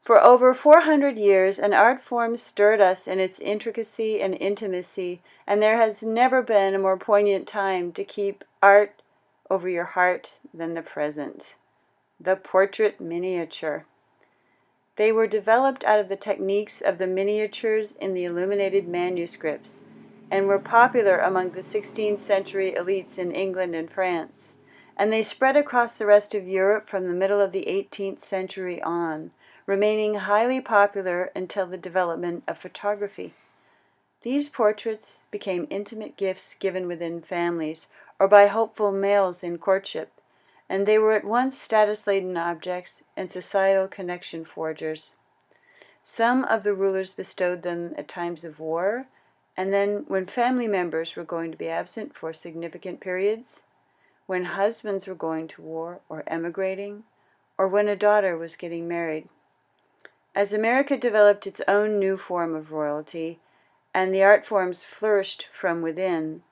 For over 400 years, an art form stirred us in its intricacy and intimacy, and there has never been a more poignant time to keep art over your heart than the present. The portrait miniature. They were developed out of the techniques of the miniatures in the illuminated manuscripts, and were popular among the 16th century elites in England and France, and they spread across the rest of Europe from the middle of the 18th century on, remaining highly popular until the development of photography. These portraits became intimate gifts given within families, or by hopeful males in courtship, and they were at once status-laden objects and societal connection forgers. Some of the rulers bestowed them at times of war, and then when family members were going to be absent for significant periods, when husbands were going to war or emigrating, or when a daughter was getting married. As America developed its own new form of royalty, and the art forms flourished from within,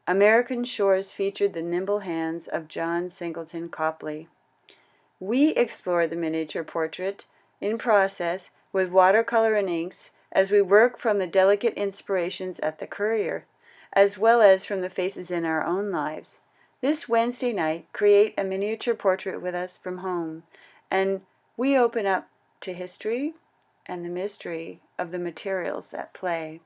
American shores featured the nimble hands of John Singleton Copley. We explore the miniature portrait in process with watercolor and inks as we work from the delicate inspirations at the Currier, as well as from the faces in our own lives. This Wednesday night, create a miniature portrait with us from home, and we open up to history and the mystery of the materials at play.